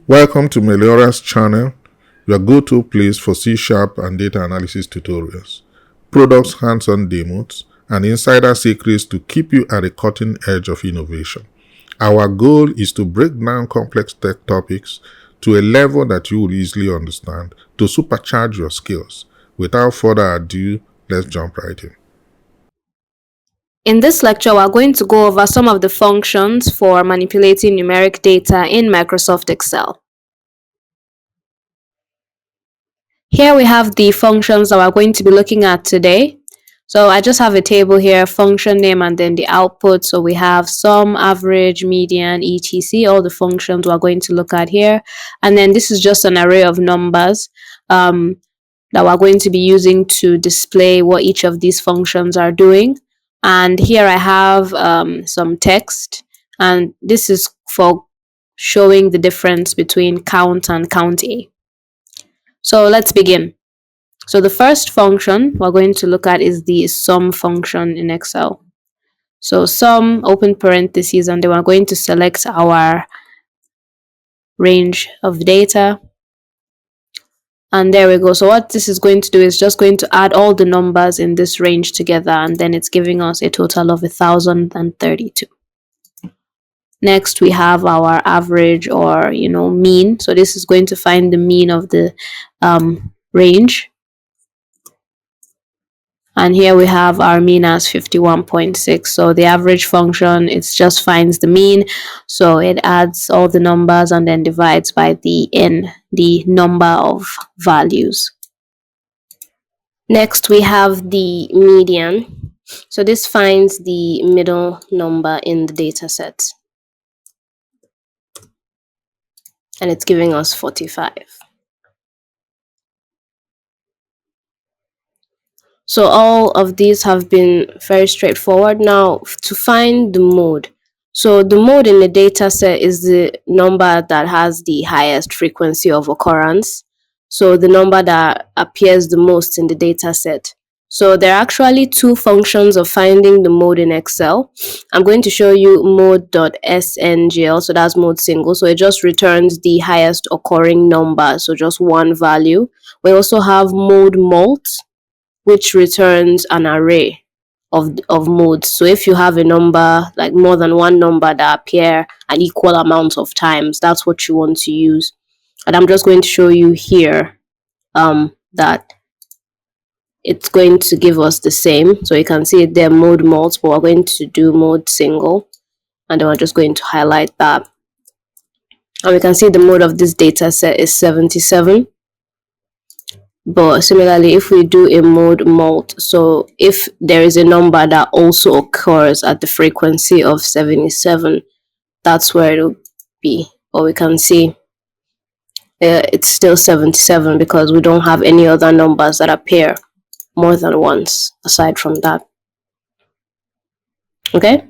Welcome to Meliora's channel, your go-to place for C# and data analysis tutorials, products hands-on demos, and insider secrets to keep you at the cutting edge of innovation. Our goal is to break down complex tech topics to a level that you will easily understand to supercharge your skills. Without further ado, let's jump right in. In this lecture, we're going to go over some of the functions for manipulating numeric data in Microsoft Excel. Here we have the functions that we're going to be looking at today. So I just have a table here, function name, and then the output. So we have sum, average, median, etc. All the functions we're going to look at here. And then this is just an array of numbers that we're going to be using to display what each of these functions are doing. And here I have some text, and this is for showing the difference between count and count A. So let's begin. So the first function we're going to look at is the sum function in Excel. So sum, open parentheses, and then we're going to select our range of data. And there we go. So what this is going to do is just going to add all the numbers in this range together, and then it's giving us a total of 1032. Next, we have our average or mean. So this is going to find the mean of the range. And here we have our mean as 51.6. So the average function, it just finds the mean. So it adds all the numbers and then divides by the n, the number of values. Next, we have the median. So this finds the middle number in the data set. And it's giving us 45. So all of these have been very straightforward. Now to find the mode. So the mode in the data set is the number that has the highest frequency of occurrence. So the number that appears the most in the data set. So there are actually two functions of finding the mode in Excel. I'm going to show you mode.sngl, so that's mode single. So it just returns the highest occurring number, so just one value. We also have mode mult, which returns an array of modes. So if you have a number, like more than one number that appear an equal amount of times, that's what you want to use. And I'm just going to show you here that it's going to give us the same. So you can see it there, mode mult, but we're going to do mode single. And then we're just going to highlight that. And we can see the mode of this data set is 77. But similarly, if we do a mode mult, so if there is a number that also occurs at the frequency of 77, that's where it will be. But we can see it's still 77 because we don't have any other numbers that appear more than once aside from that. Okay?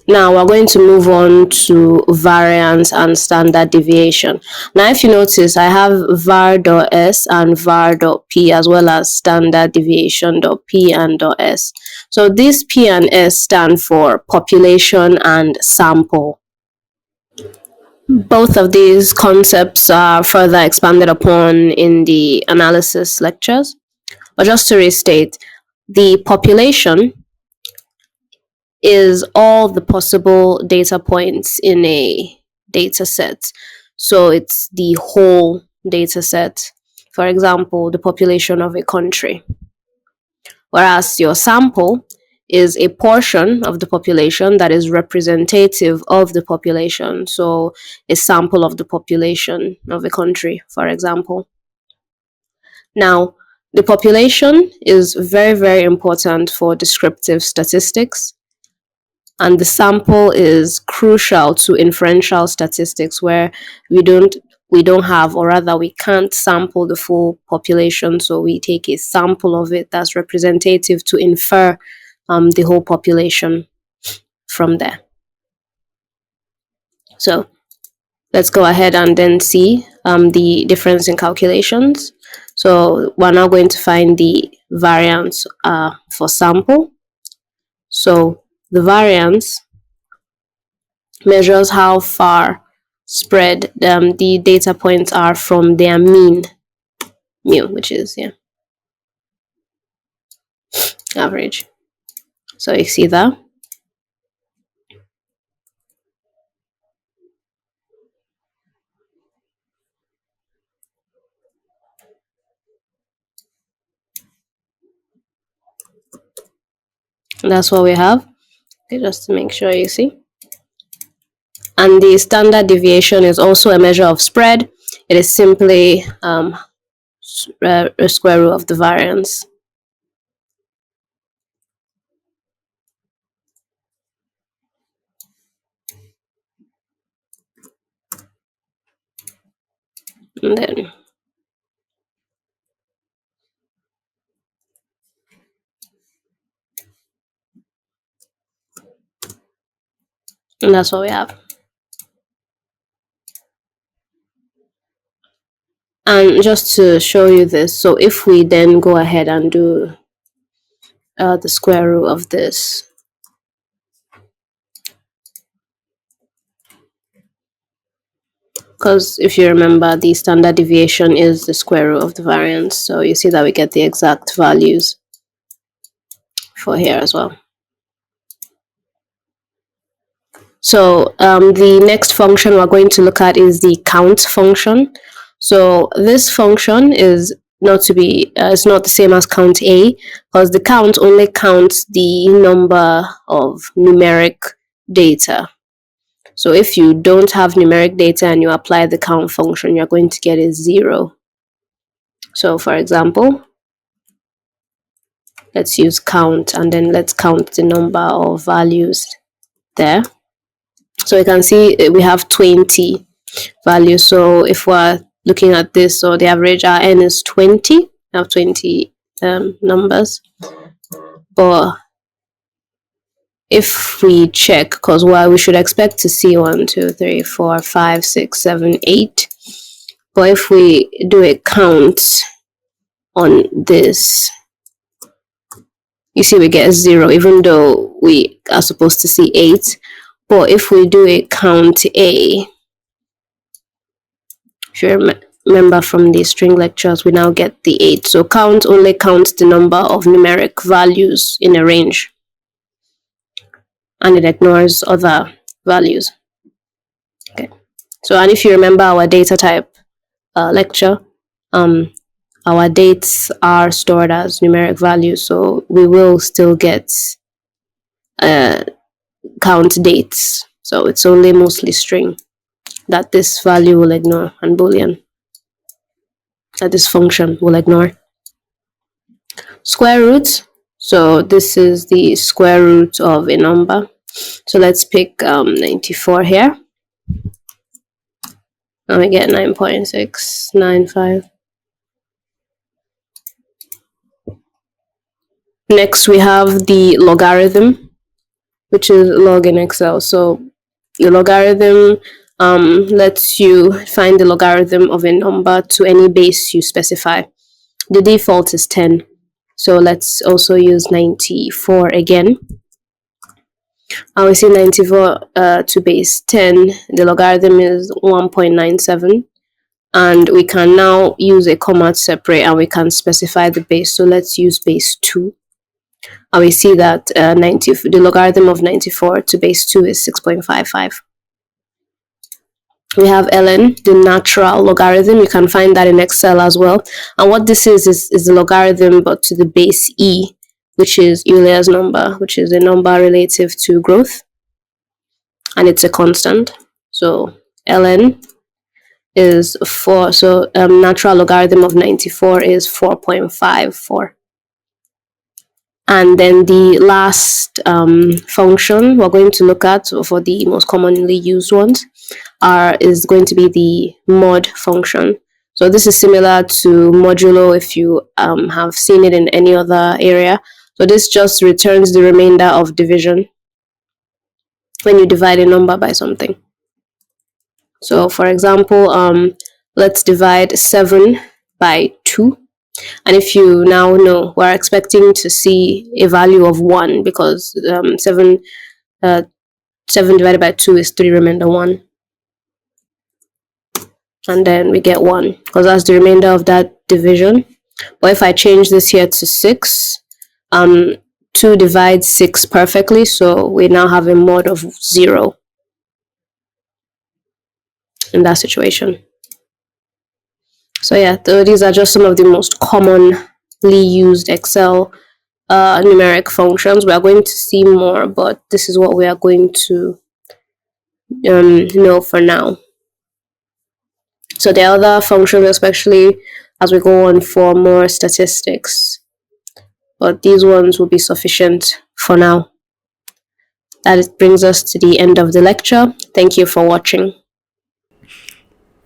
Now we're going to move on to variance and standard deviation. Now if you notice, I have var.s and var.p as well as standard deviation.p and .s. So these p and s stand for population and sample. Both of these concepts are further expanded upon in the analysis lectures. But just to restate, the population is all the possible data points in a data set. So it's the whole data set. For example, the population of a country. Whereas your sample is a portion of the population that is representative of the population. So a sample of the population of a country, for example. Now, the population is very, very important for descriptive statistics. And the sample is crucial to inferential statistics where we don't have, or rather we can't sample the full population. So we take a sample of it that's representative to infer the whole population from there. So let's go ahead and then see the difference in calculations. So we're now going to find the variance for sample. So the variance measures how far spread the data points are from their mean, which is average. So you see that. And that's what we have. Okay, just to make sure you see. And the standard deviation is also a measure of spread. It is simply a square root of the variance. And that's what we have. And just to show you this, so if we then go ahead and do the square root of this, because if you remember, the standard deviation is the square root of the variance, so you see that we get the exact values for here as well. So the next function we're going to look at is the count function. So this function is not to be it's not the same as count A, because the count only counts the number of numeric data. So if you don't have numeric data and you apply the count function, you're going to get a 0. So for example, let's use count, and then let's count the number of values there. So you can see we have 20 values. So if we're looking at this, so the average n is 20. We have 20 numbers. But if we check, because we should expect to see 1, 2, 3, 4, 5, 6, 7, 8. But if we do a count on this, you see we get 0, even though we are supposed to see 8. But if we do a count A, if you remember from the string lectures, we now get the 8. So count only counts the number of numeric values in a range, and it ignores other values. Okay. So, and if you remember our data type lecture, our dates are stored as numeric values, so we will still get count dates. So it's only mostly string that this value will ignore, and Boolean that this function will ignore. Square root. So this is the square root of a number. So let's pick 94 here. And we get 9.695. Next, we have the logarithm, which is log in Excel. So the logarithm lets you find the logarithm of a number to any base you specify. The default is 10. So let's also use 94 again. And we see 94 to base 10. The logarithm is 1.97. And we can now use a comma to separate, and we can specify the base. So let's use base 2. And we see that the logarithm of 94 to base 2 is 6.55. We have ln, the natural logarithm. You can find that in Excel as well. And what this is the logarithm, but to the base e, which is Euler's number, which is a number relative to growth. And it's a constant. So ln is 4. So natural logarithm of 94 is 4.54. And then the last function we're going to look at for the most commonly used ones is going to be the mod function. So this is similar to modulo if you have seen it in any other area. So this just returns the remainder of division when you divide a number by something. So for example, let's divide 7 by 2. And if you now know, we're expecting to see a value of 1, because 7 7 divided by 2 is 3 remainder 1. And then we get 1 because that's the remainder of that division. But if I change this here to 6, 2 divides 6 perfectly, so we now have a mod of 0 in that situation. So yeah, these are just some of the most commonly used Excel numeric functions. We are going to see more, but this is what we are going to know for now. So the other functions, especially as we go on for more statistics, but these ones will be sufficient for now. That brings us to the end of the lecture. Thank you for watching.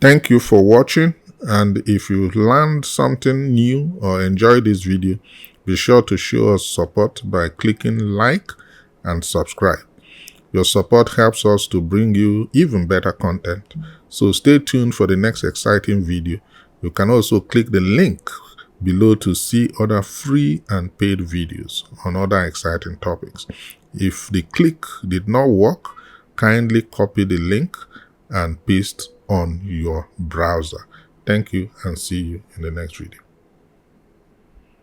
Thank you for watching, and if you learned something new or enjoyed this video, be sure to show us support by clicking like and subscribe. Your support helps us to bring you even better content, so stay tuned for the next exciting video. You can also click the link below to see other free and paid videos on other exciting topics. If the click did not work, kindly copy the link and paste on your browser. Thank you and see you in the next video.